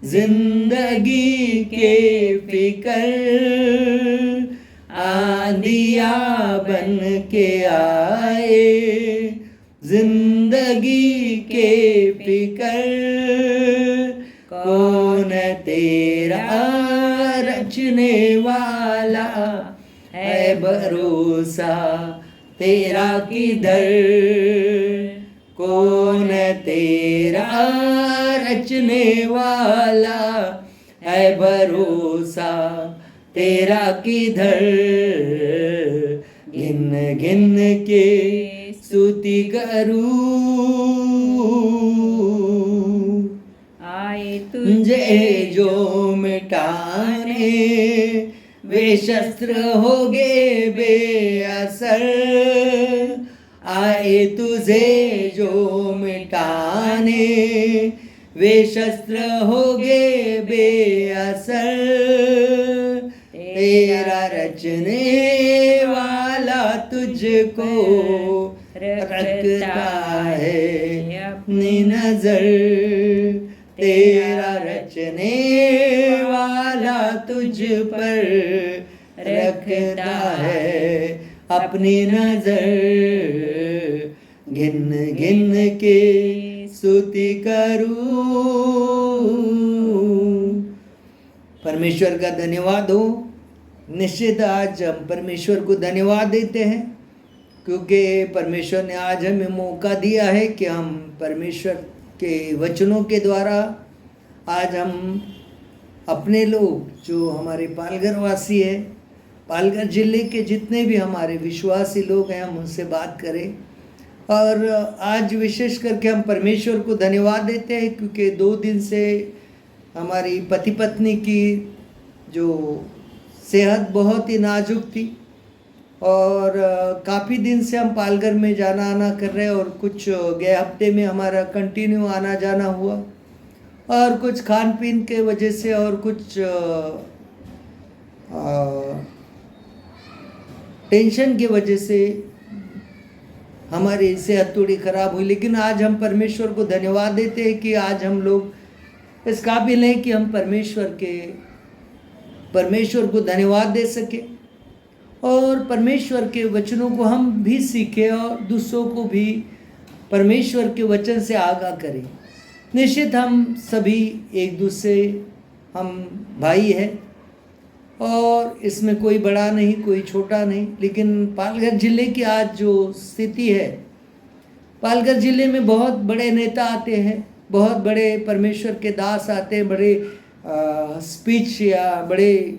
जिंदगी के फिकर आंधिया बन के आए, जिंदगी के फिकर कौन तेरा रचने वाला है भरोसा तेरा किधर, कौन तेरा रचने वाला है भरोसा तेरा किधर, गिन गिन के स्तुति करूं आए तुझे जो मिटाने वे शस्त्र होगे बेअसर, आए तुझे जो मिटाने वे शस्त्र होगे बेअसर, तेरा रचने वाला तुझको रखता है अपनी नजर, तेरा रचने वाला तुझ पर रखता है अपनी नजर, गिन गिन के स्तुति करूं। परमेश्वर का धन्यवाद हो। निश्चित आज हम परमेश्वर को धन्यवाद देते हैं क्योंकि परमेश्वर ने आज हमें मौका दिया है कि हम परमेश्वर के वचनों के द्वारा आज हम अपने लोग जो हमारे पालघर वासी है, पालघर जिले के जितने भी हमारे विश्वासी लोग हैं, हम उनसे बात करें। और आज विशेष करके हम परमेश्वर को धन्यवाद देते हैं क्योंकि 2 दिन से हमारी पति पत्नी की जो सेहत बहुत ही नाजुक थी और काफ़ी दिन से हम पालघर में जाना आना कर रहे हैं और कुछ गए हफ्ते में हमारा कंटिन्यू आना जाना हुआ और कुछ खान पीन के वजह से और कुछ टेंशन की वजह से हमारी सेहत थोड़ी ख़राब हुई। लेकिन आज हम परमेश्वर को धन्यवाद देते हैं कि आज हम लोग इस काबिल हैं कि हम परमेश्वर को धन्यवाद दे सके और परमेश्वर के वचनों को हम भी सीखें और दूसरों को भी परमेश्वर के वचन से आगाह करें। निश्चित हम सभी एक दूसरे हम भाई हैं और इसमें कोई बड़ा नहीं कोई छोटा नहीं, लेकिन पालघर जिले की आज जो स्थिति है, पालघर जिले में बहुत बड़े नेता आते हैं, बहुत बड़े परमेश्वर के दास आते हैं, बड़े स्पीच या बड़े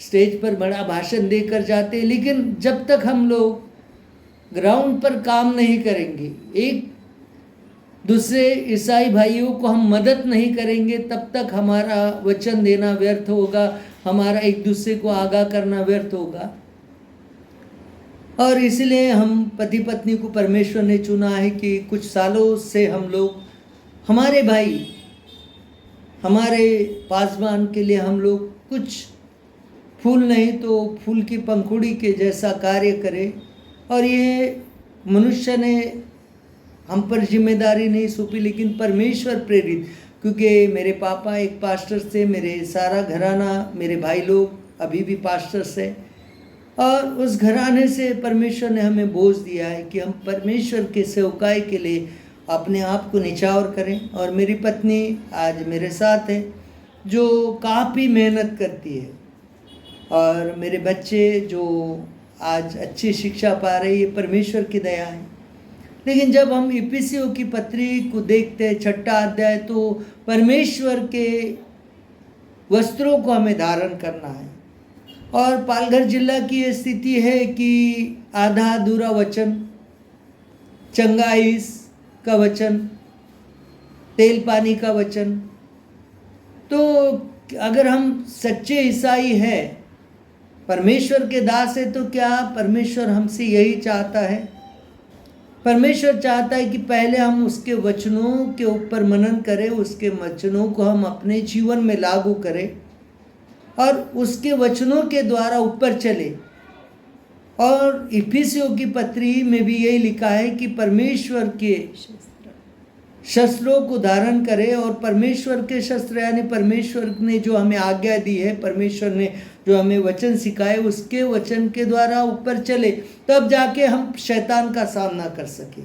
स्टेज पर बड़ा भाषण देकर जाते हैं, लेकिन जब तक हम लोग ग्राउंड पर काम नहीं करेंगे, एक दूसरे ईसाई भाइयों को हम मदद नहीं करेंगे, तब तक हमारा वचन देना व्यर्थ होगा, हमारा एक दूसरे को आगाह करना व्यर्थ होगा। और इसलिए हम पति पत्नी को परमेश्वर ने चुना है कि कुछ सालों से हम लोग हमारे भाई, हमारे पासवान के लिए हम लोग कुछ फूल नहीं तो फूल की पंखुड़ी के जैसा कार्य करें। और ये मनुष्य ने हम पर जिम्मेदारी नहीं सौंपी, लेकिन परमेश्वर प्रेरित, क्योंकि मेरे पापा एक पास्टर थे, मेरे सारा घराना, मेरे भाई लोग अभी भी पास्टर्स हैं और उस घराने से परमेश्वर ने हमें बोझ दिया है कि हम परमेश्वर के सेवकाई के लिए अपने आप को निछावर करें। और मेरी पत्नी आज मेरे साथ है जो काफ़ी मेहनत करती है और मेरे बच्चे जो आज अच्छी शिक्षा पा रहे हैं, ये परमेश्वर की दया है। लेकिन जब हम इफिसियों की पत्री को देखते हैं 6ठा अध्याय, तो परमेश्वर के वस्त्रों को हमें धारण करना है। और पालघर जिला की ये स्थिति है कि आधा अधूरा वचन, चंगाइश का वचन, तेल पानी का वचन। तो अगर हम सच्चे ईसाई हैं, परमेश्वर के दास है, तो क्या परमेश्वर हमसे यही चाहता है? परमेश्वर चाहता है कि पहले हम उसके वचनों के ऊपर मनन करें, उसके वचनों को हम अपने जीवन में लागू करें और उसके वचनों के द्वारा ऊपर चले। और इफिसियों की पत्री में भी यही लिखा है कि परमेश्वर के शस्त्रों को धारण करें और परमेश्वर के शस्त्र यानी परमेश्वर ने जो हमें आज्ञा दी है, परमेश्वर ने जो हमें वचन सिखाए, उसके वचन के द्वारा ऊपर चले, तब जाके हम शैतान का सामना कर सके।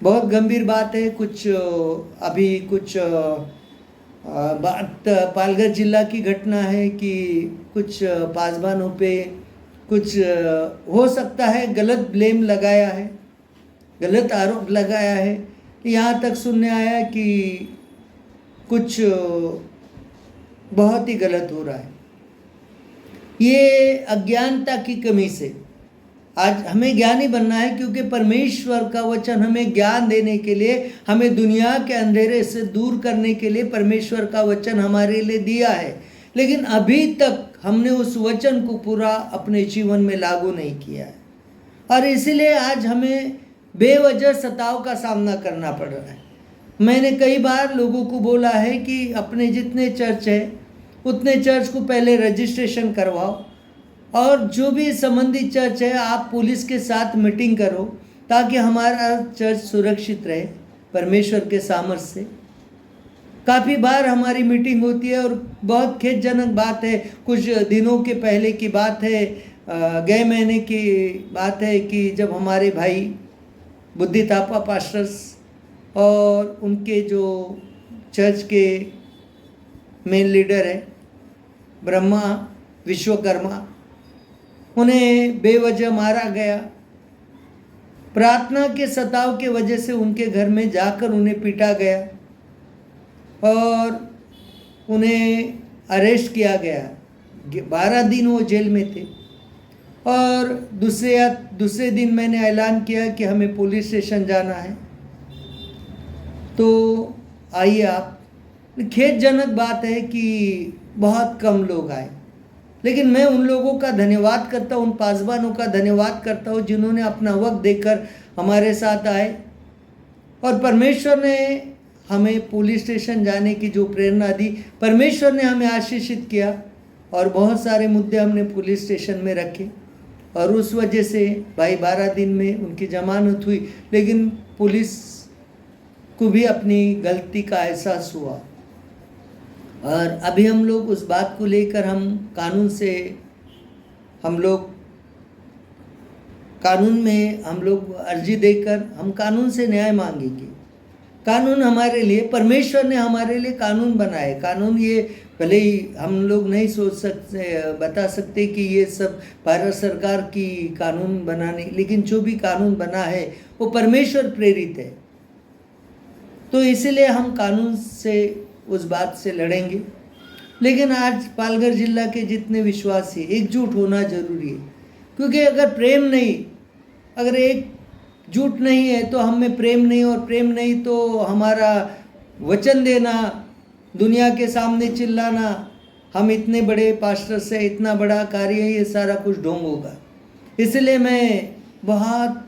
बहुत गंभीर बात है। अभी कुछ बात पालघर जिला की घटना है कि कुछ पासवानों पे कुछ हो सकता है गलत ब्लेम लगाया है, गलत आरोप लगाया है। यहाँ तक सुनने आया कि कुछ बहुत ही गलत हो रहा है। ये अज्ञानता की कमी से आज हमें ज्ञानी बनना है, क्योंकि परमेश्वर का वचन हमें ज्ञान देने के लिए, हमें दुनिया के अंधेरे से दूर करने के लिए परमेश्वर का वचन हमारे लिए दिया है। लेकिन अभी तक हमने उस वचन को पूरा अपने जीवन में लागू नहीं किया है, और इसलिए आज हमें बेवजह सताव का सामना करना पड़ रहा है। मैंने कई बार लोगों को बोला है कि अपने जितने चर्च है उतने चर्च को पहले रजिस्ट्रेशन करवाओ, और जो भी संबंधित चर्च है आप पुलिस के साथ मीटिंग करो, ताकि हमारा चर्च सुरक्षित रहे परमेश्वर के सामर्थ्य से। काफ़ी बार हमारी मीटिंग होती है, और बहुत खेदजनक बात है, कुछ दिनों के पहले की बात है, गए महीने की बात है कि जब हमारे भाई बुद्धि थापा पास्टर्स और उनके जो चर्च के मेन लीडर है ब्रह्मा विश्वकर्मा, उन्हें बेवजह मारा गया। प्रार्थना के सताव के वजह से उनके घर में जाकर उन्हें पीटा गया और उन्हें अरेस्ट किया गया। 12 दिन वो जेल में थे, और दूसरे दिन मैंने ऐलान किया कि हमें पुलिस स्टेशन जाना है, तो आइए आप। खेदजनक बात है कि बहुत कम लोग आए, लेकिन मैं उन लोगों का धन्यवाद करता हूँ, उन पासवानों का धन्यवाद करता हूँ जिन्होंने अपना वक्त देकर हमारे साथ आए, और परमेश्वर ने हमें पुलिस स्टेशन जाने की जो प्रेरणा दी, परमेश्वर ने हमें आशीषित किया, और बहुत सारे मुद्दे हमने पुलिस स्टेशन में रखे, और उस वजह से भाई 12 दिन में उनकी जमानत हुई। लेकिन पुलिस को भी अपनी गलती का एहसास हुआ, और अभी हम लोग उस बात को लेकर कानून में हम लोग अर्जी देकर हम कानून से न्याय मांगेंगे। कानून हमारे लिए, परमेश्वर ने हमारे लिए कानून बनाए। कानून ये भले ही हम लोग नहीं बता सकते कि ये सब भारत सरकार की कानून बनाने, लेकिन जो भी कानून बना है वो परमेश्वर प्रेरित है। तो इसीलिए हम कानून से उस बात से लड़ेंगे। लेकिन आज पालघर जिला के जितने विश्वासी एकजुट होना जरूरी है, क्योंकि अगर एकजुट नहीं है तो हम में प्रेम नहीं, और प्रेम नहीं तो हमारा वचन देना, दुनिया के सामने चिल्लाना, हम इतने बड़े पास्टर से इतना बड़ा कार्य है, ये सारा कुछ ढोंग होगा। इसलिए मैं बहुत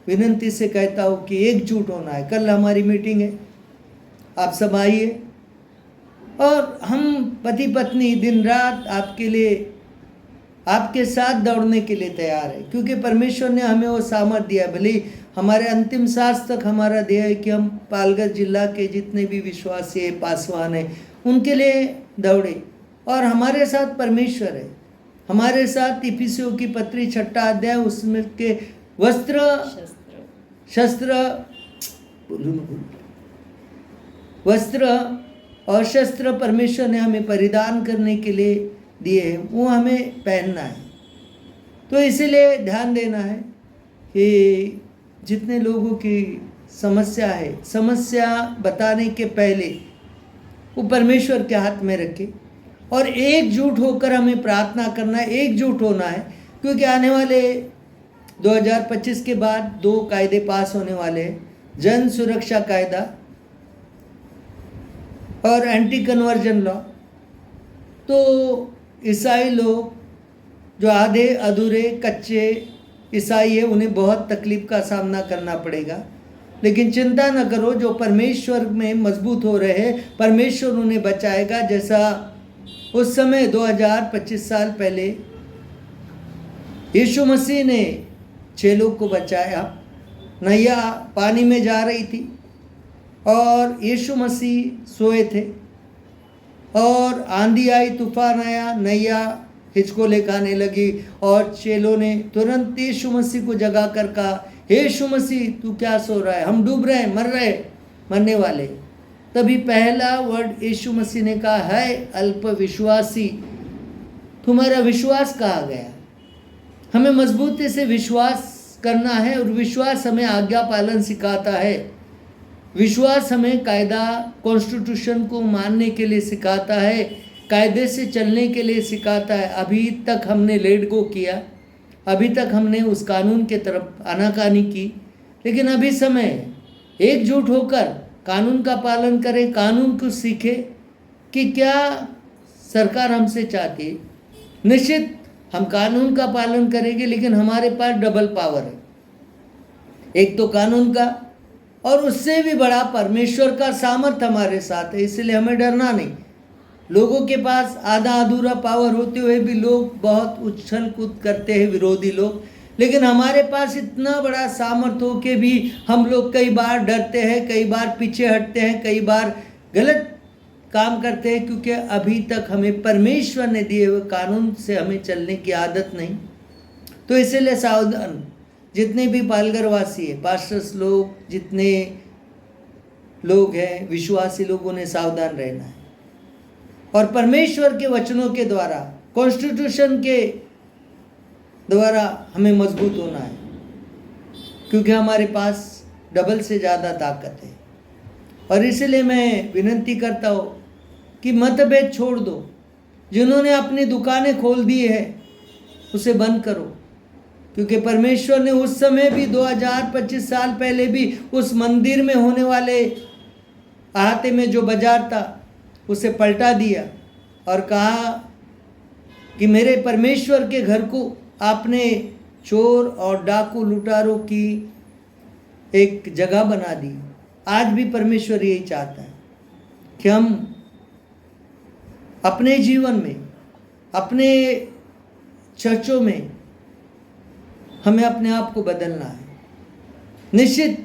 विनती से कहता हूँ कि एकजुट होना है। कल हमारी मीटिंग है, आप सब आइए, और हम पति पत्नी दिन रात आपके साथ दौड़ने के लिए तैयार है, क्योंकि परमेश्वर ने हमें वो सामर्थ्य दिया। भले हमारे अंतिम सांस तक हमारा ध्येय है कि हम पालघर जिला के जितने भी विश्वासी है, पासवान है, उनके लिए दौड़े, और हमारे साथ परमेश्वर है। हमारे साथ इफिसियों की पत्री 6 अध्याय, उसमें के वस्त्र और शस्त्र परमेश्वर ने हमें परिधान करने के लिए दिए हैं, वो हमें पहनना है। तो इसीलिए ध्यान देना है कि जितने लोगों की समस्या है, समस्या बताने के पहले वो परमेश्वर के हाथ में रखे, और एकजुट होकर हमें प्रार्थना करना है, एकजुट होना है। क्योंकि आने वाले 2025 के बाद 2 कायदे पास होने वाले हैं, जन सुरक्षा कायदा और एंटी कन्वर्जन लॉ। तो ईसाई लोग जो आधे अधूरे कच्चे ईसाई है, उन्हें बहुत तकलीफ का सामना करना पड़ेगा। लेकिन चिंता न करो, जो परमेश्वर में मजबूत हो रहे हैं, परमेश्वर उन्हें बचाएगा। जैसा उस समय 2025 साल पहले यीशु मसीह ने 6 लोग को बचाया, नैया पानी में जा रही थी और यीशु मसीह सोए थे और आंधी आई, तूफान आया, नैया हिचको लेकर लगी और चेलों ने तुरंत यीशु मसीह को जगा कर कहा, यीशु मसीह तू क्या सो रहा है, हम डूब रहे हैं, मरने वाले। तभी पहला वर्ड यीशु मसीह ने कहा, है अल्प विश्वासी, तुम्हारा विश्वास कहाँ गया। हमें मजबूती से विश्वास करना है और विश्वास हमें आज्ञा पालन सिखाता है। विश्वास हमें कायदा कॉन्स्टिट्यूशन को मानने के लिए सिखाता है, कायदे से चलने के लिए सिखाता है। अभी तक हमने लेट गो किया, अभी तक हमने उस कानून के तरफ आनाकानी की, लेकिन अभी समय एकजुट होकर कानून का पालन करें, कानून को सीखें कि क्या सरकार हमसे चाहती है। निश्चित हम कानून का पालन करेंगे, लेकिन हमारे पास डबल पावर है, एक तो कानून का और उससे भी बड़ा परमेश्वर का सामर्थ्य हमारे साथ है, इसलिए हमें डरना नहीं। लोगों के पास आधा अधूरा पावर होते हुए भी लोग बहुत उछल कूद करते हैं, विरोधी लोग, लेकिन हमारे पास इतना बड़ा सामर्थ्य हो के भी हम लोग कई बार डरते हैं, कई बार पीछे हटते हैं, कई बार गलत काम करते हैं, क्योंकि अभी तक हमें परमेश्वर ने दिए हुए कानून से हमें चलने की आदत नहीं। तो इसलिए सावधान, जितने भी पालघर वासी है, पास्टर्स लोग, जितने लोग हैं, विश्वासी लोगों ने सावधान रहना है और परमेश्वर के वचनों के द्वारा, कॉन्स्टिट्यूशन के द्वारा हमें मजबूत होना है, क्योंकि हमारे पास डबल से ज़्यादा ताकत है। और इसलिए मैं विनती करता हूँ कि मतभेद छोड़ दो। जिन्होंने अपनी दुकानें खोल दी है उसे बंद करो, क्योंकि परमेश्वर ने उस समय भी 2025 साल पहले भी उस मंदिर में होने वाले अहाते में जो बाजार था उसे पलटा दिया और कहा कि मेरे परमेश्वर के घर को आपने चोर और डाकू लुटारों की एक जगह बना दी। आज भी परमेश्वर यही चाहता है कि हम अपने जीवन में, अपने चर्चों में हमें अपने आप को बदलना है। निश्चित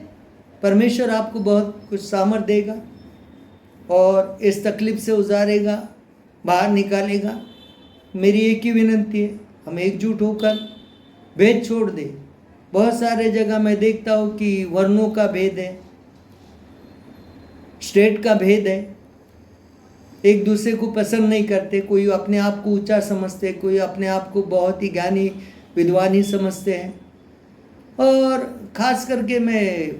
परमेश्वर आपको बहुत कुछ सामर्थ देगा और इस तकलीफ से उजारेगा, बाहर निकालेगा। मेरी एक ही विनती है, हम एकजुट होकर भेद छोड़ दें। बहुत सारे जगह मैं देखता हूँ कि वर्णों का भेद है, स्टेट का भेद है, एक दूसरे को पसंद नहीं करते। कोई अपने आप को ऊंचा समझते, कोई अपने आप को बहुत ही ज्ञानी विद्वान ही समझते हैं। और ख़ास करके मैं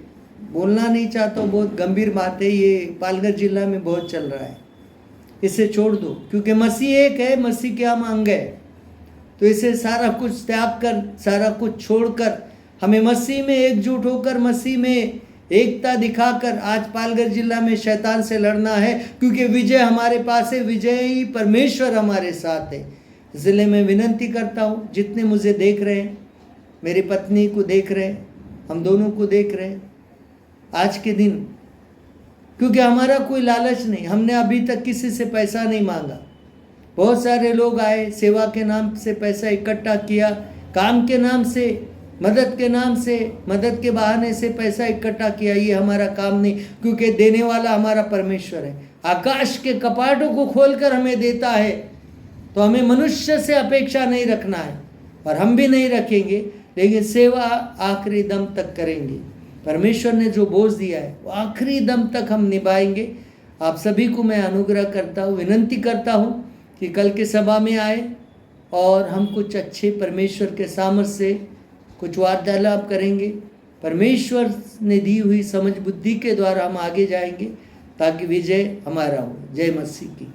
बोलना नहीं चाहता हूँ, बहुत गंभीर बात है, ये पालघर जिला में बहुत चल रहा है। इसे छोड़ दो, क्योंकि मसीह एक है, मसीह के हम अंग है। तो इसे सारा कुछ त्याग कर, सारा कुछ छोड़कर हमें मसीह में एकजुट होकर, मसीह में एकता दिखाकर आज पालघर जिला में शैतान से लड़ना है, क्योंकि विजय हमारे पास है, विजयी परमेश्वर हमारे साथ है। इसलिए मैं विनती करता हूँ, जितने मुझे देख रहे हैं, मेरी पत्नी को देख रहे हैं, हम दोनों को देख रहे हैं, आज के दिन, क्योंकि हमारा कोई लालच नहीं, हमने अभी तक किसी से पैसा नहीं मांगा। बहुत सारे लोग आए, सेवा के नाम से पैसा इकट्ठा किया, काम के नाम से, मदद के नाम से, मदद के बहाने से पैसा इकट्ठा किया। ये हमारा काम नहीं, क्योंकि देने वाला हमारा परमेश्वर है। आकाश के कपाटों को खोलकर हमें देता है, तो हमें मनुष्य से अपेक्षा नहीं रखना है, और हम भी नहीं रखेंगे, लेकिन सेवा आखिरी दम तक करेंगे। परमेश्वर ने जो बोझ दिया है वो आखिरी दम तक हम निभाएंगे। आप सभी को मैं अनुग्रह करता हूँ, विनती करता हूँ कि कल के सभा में आए और हम कुछ अच्छे परमेश्वर के सामर्थ्य से कुछ वार्तालाप करेंगे। परमेश्वर ने दी हुई समझ बुद्धि के द्वारा हम आगे जाएंगे, ताकि विजय हमारा हो। जय मसीह की।